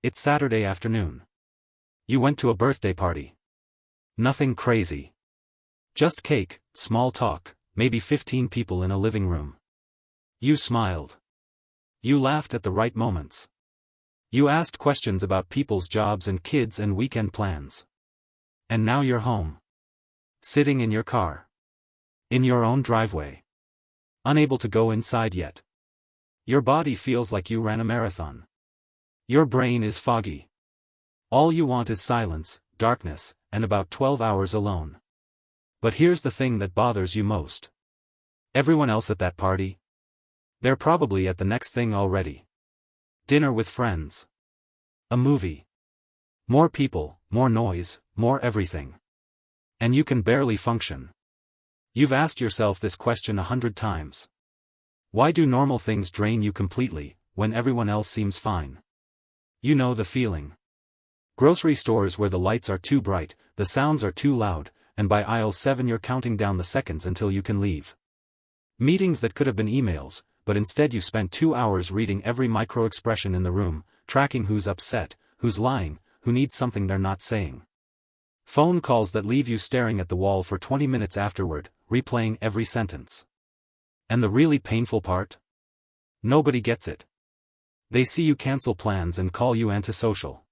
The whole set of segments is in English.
It's Saturday afternoon. You went to a birthday party. Nothing crazy. Just cake, small talk, maybe 15 people in a living room. You smiled. You laughed at the right moments. You asked questions about people's jobs and kids and weekend plans. And now you're home. Sitting in your car. In your own driveway. Unable to go inside yet. Your body feels like you ran a marathon. Your brain is foggy. All you want is silence, darkness, and about 12 hours alone. But here's the thing that bothers you most. Everyone else at that party? They're probably at the next thing already. Dinner with friends. A movie. More people, more noise, more everything. And you can barely function. You've asked yourself this question 100 times. Why do normal things drain you completely, when everyone else seems fine? You know the feeling. Grocery stores where the lights are too bright, the sounds are too loud, and by aisle 7 you're counting down the seconds until you can leave. Meetings that could have been emails, but instead you spent 2 hours reading every micro-expression in the room, tracking who's upset, who's lying, who needs something they're not saying. Phone calls that leave you staring at the wall for 20 minutes afterward, replaying every sentence. And the really painful part? Nobody gets it. They see you cancel plans and call you antisocial.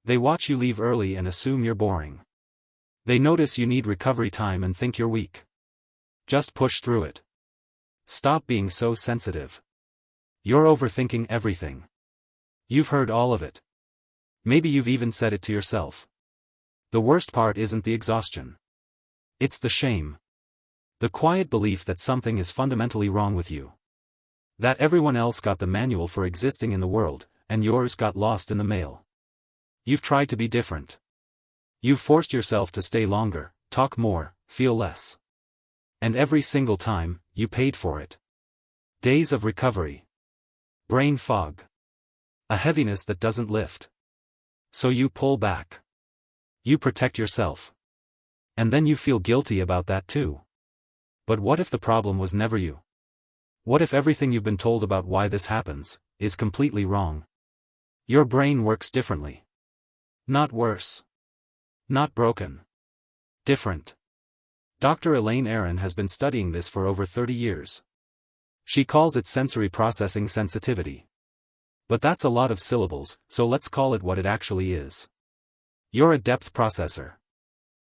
They watch you leave early and assume you're boring. They notice you need recovery time and think you're weak. Just push through it. Stop being so sensitive. You're overthinking everything. You've heard all of it. Maybe you've even said it to yourself. The worst part isn't the exhaustion. It's the shame. The quiet belief that something is fundamentally wrong with you. That everyone else got the manual for existing in the world, and yours got lost in the mail. You've tried to be different. You've forced yourself to stay longer, talk more, feel less. And every single time, you paid for it. Days of recovery. Brain fog. A heaviness that doesn't lift. So you pull back. You protect yourself. And then you feel guilty about that too. But what if the problem was never you? What if everything you've been told about why this happens is completely wrong? Your brain works differently. Not worse. Not broken. Different. Dr. Elaine Aron has been studying this for over 30 years. She calls it sensory processing sensitivity. But that's a lot of syllables, so let's call it what it actually is. You're a depth processor.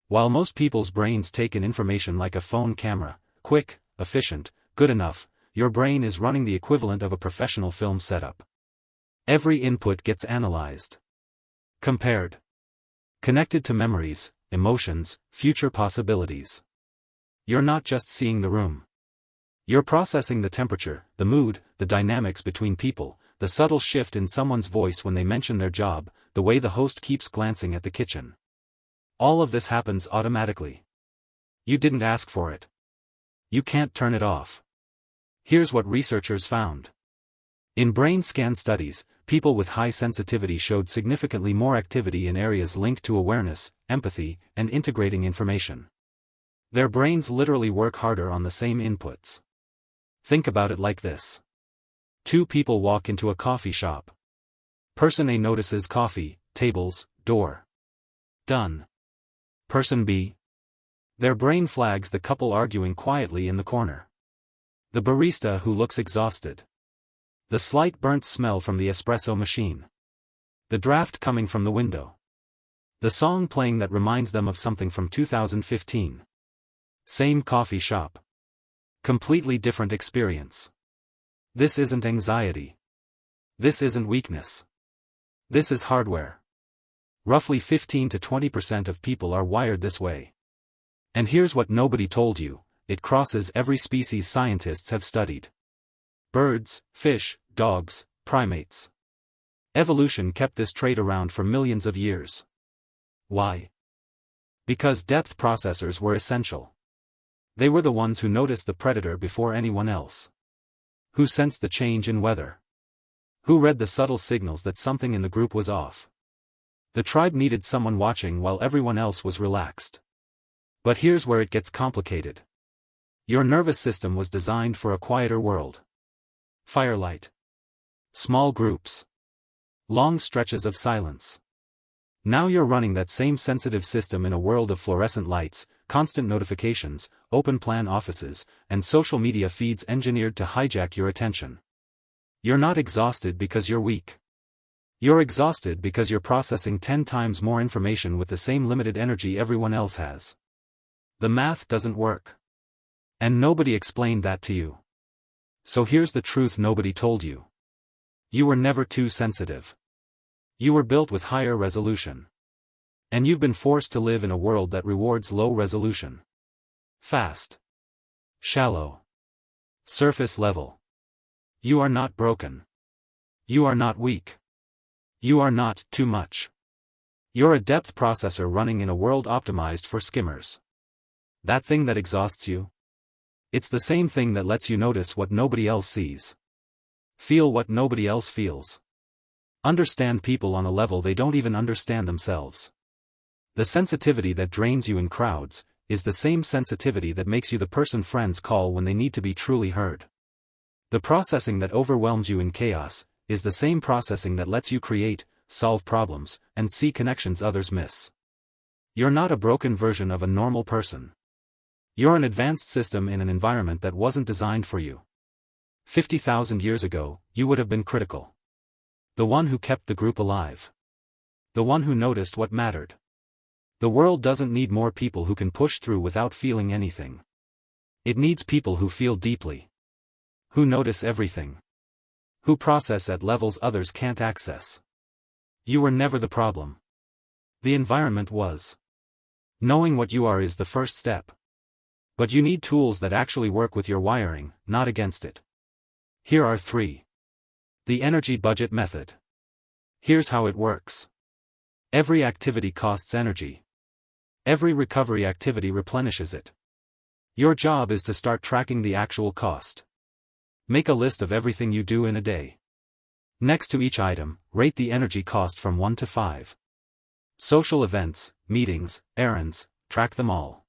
While most people's brains take in information like a phone camera, quick, efficient, good enough, your brain is running the equivalent of a professional film setup. Every input gets analyzed. Compared. Connected to memories, emotions, future possibilities. You're not just seeing the room. You're processing the temperature, the mood, the dynamics between people, the subtle shift in someone's voice when they mention their job, the way the host keeps glancing at the kitchen. All of this happens automatically. You didn't ask for it. You can't turn it off. Here's what researchers found. In brain scan studies, people with high sensitivity showed significantly more activity in areas linked to awareness, empathy, and integrating information. Their brains literally work harder on the same inputs. Think about it like this. 2 people walk into a coffee shop. Person A notices coffee, tables, door. Done. Person B. Their brain flags the couple arguing quietly in the corner. The barista who looks exhausted. The slight burnt smell from the espresso machine. The draft coming from the window. The song playing that reminds them of something from 2015. Same coffee shop. Completely different experience. This isn't anxiety. This isn't weakness. This is hardware. Roughly 15 to 20% of people are wired this way. And here's what nobody told you. It crosses every species scientists have studied. Birds, fish, dogs, primates. Evolution kept this trait around for millions of years. Why? Because depth processors were essential. They were the ones who noticed the predator before anyone else. Who sensed the change in weather. Who read the subtle signals that something in the group was off. The tribe needed someone watching while everyone else was relaxed. But here's where it gets complicated. Your nervous system was designed for a quieter world. Firelight. Small groups. Long stretches of silence. Now you're running that same sensitive system in a world of fluorescent lights, constant notifications, open-plan offices, and social media feeds engineered to hijack your attention. You're not exhausted because you're weak. You're exhausted because you're processing 10 times more information with the same limited energy everyone else has. The math doesn't work. And nobody explained that to you. So here's the truth nobody told you. You were never too sensitive. You were built with higher resolution. And you've been forced to live in a world that rewards low resolution. Fast. Shallow. Surface level. You are not broken. You are not weak. You are not too much. You're a depth processor running in a world optimized for skimmers. That thing that exhausts you? It's the same thing that lets you notice what nobody else sees. Feel what nobody else feels. Understand people on a level they don't even understand themselves. The sensitivity that drains you in crowds is the same sensitivity that makes you the person friends call when they need to be truly heard. The processing that overwhelms you in chaos is the same processing that lets you create, solve problems, and see connections others miss. You're not a broken version of a normal person. You're an advanced system in an environment that wasn't designed for you. 50,000 years ago, you would have been critical. The one who kept the group alive. The one who noticed what mattered. The world doesn't need more people who can push through without feeling anything. It needs people who feel deeply. Who notice everything. Who process at levels others can't access. You were never the problem. The environment was. Knowing what you are is the first step. But you need tools that actually work with your wiring, not against it. Here are 3. The energy budget method. Here's how it works. Every activity costs energy. Every recovery activity replenishes it. Your job is to start tracking the actual cost. Make a list of everything you do in a day. Next to each item, rate the energy cost from 1 to 5. Social events, meetings, errands, track them all.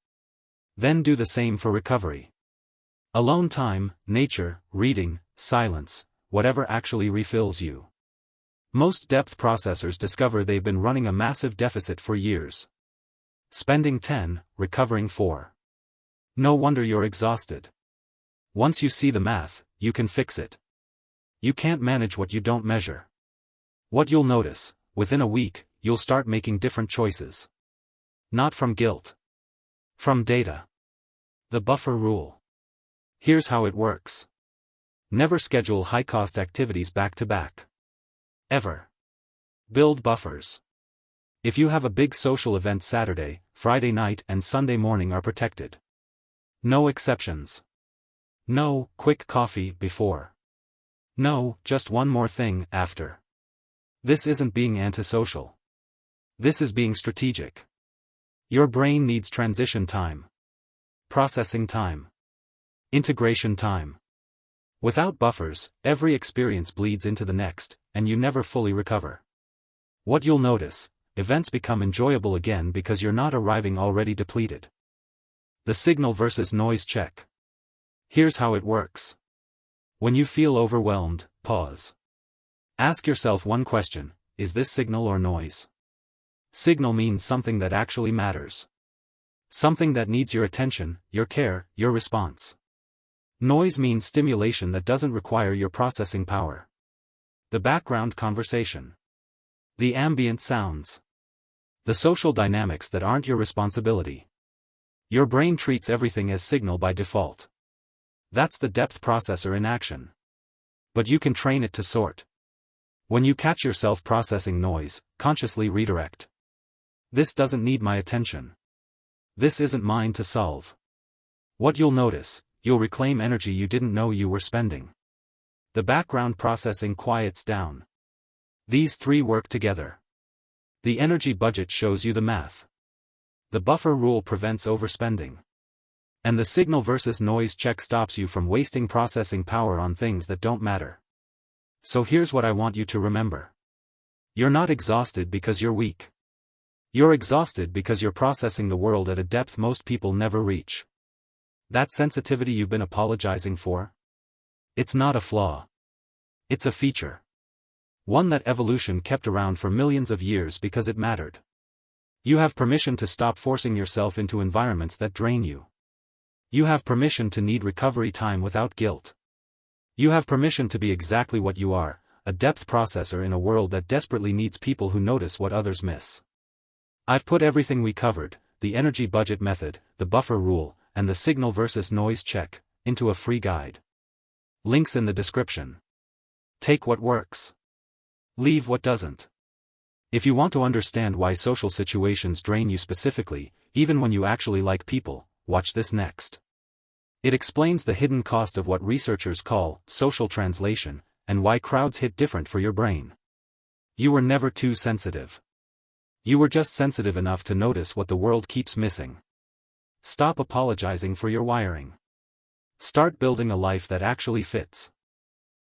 Then do the same for recovery. Alone time, nature, reading, silence, whatever actually refills you. Most depth processors discover they've been running a massive deficit for years. Spending 10, recovering 4. No wonder you're exhausted. Once you see the math, you can fix it. You can't manage what you don't measure. What you'll notice, within a week, you'll start making different choices. Not from guilt. From data. The buffer rule. Here's how it works. Never schedule high-cost activities back-to-back. Ever. Build buffers. If you have a big social event Saturday, Friday night and Sunday morning are protected. No exceptions. No quick coffee before. No just one more thing after. This isn't being antisocial. This is being strategic. Your brain needs transition time. Processing time. Integration time. Without buffers, every experience bleeds into the next, and you never fully recover. What you'll notice, events become enjoyable again because you're not arriving already depleted. The signal versus noise check. Here's how it works. When you feel overwhelmed, pause. Ask yourself one question: is this signal or noise? Signal means something that actually matters. Something that needs your attention, your care, your response. Noise means stimulation that doesn't require your processing power. The background conversation. The ambient sounds. The social dynamics that aren't your responsibility. Your brain treats everything as signal by default. That's the depth processor in action. But you can train it to sort. When you catch yourself processing noise, consciously redirect. This doesn't need my attention. This isn't mine to solve. What you'll notice, you'll reclaim energy you didn't know you were spending. The background processing quiets down. These 3 work together. The energy budget shows you the math. The buffer rule prevents overspending. And the signal versus noise check stops you from wasting processing power on things that don't matter. So here's what I want you to remember. You're not exhausted because you're weak. You're exhausted because you're processing the world at a depth most people never reach. That sensitivity you've been apologizing for? It's not a flaw. It's a feature. One that evolution kept around for millions of years because it mattered. You have permission to stop forcing yourself into environments that drain you. You have permission to need recovery time without guilt. You have permission to be exactly what you are, a depth processor in a world that desperately needs people who notice what others miss. I've put everything we covered, the energy budget method, the buffer rule, and the signal versus noise check, into a free guide. Links in the description. Take what works. Leave what doesn't. If you want to understand why social situations drain you specifically, even when you actually like people, watch this next. It explains the hidden cost of what researchers call social translation, and why crowds hit different for your brain. You were never too sensitive. You were just sensitive enough to notice what the world keeps missing. Stop apologizing for your wiring. Start building a life that actually fits.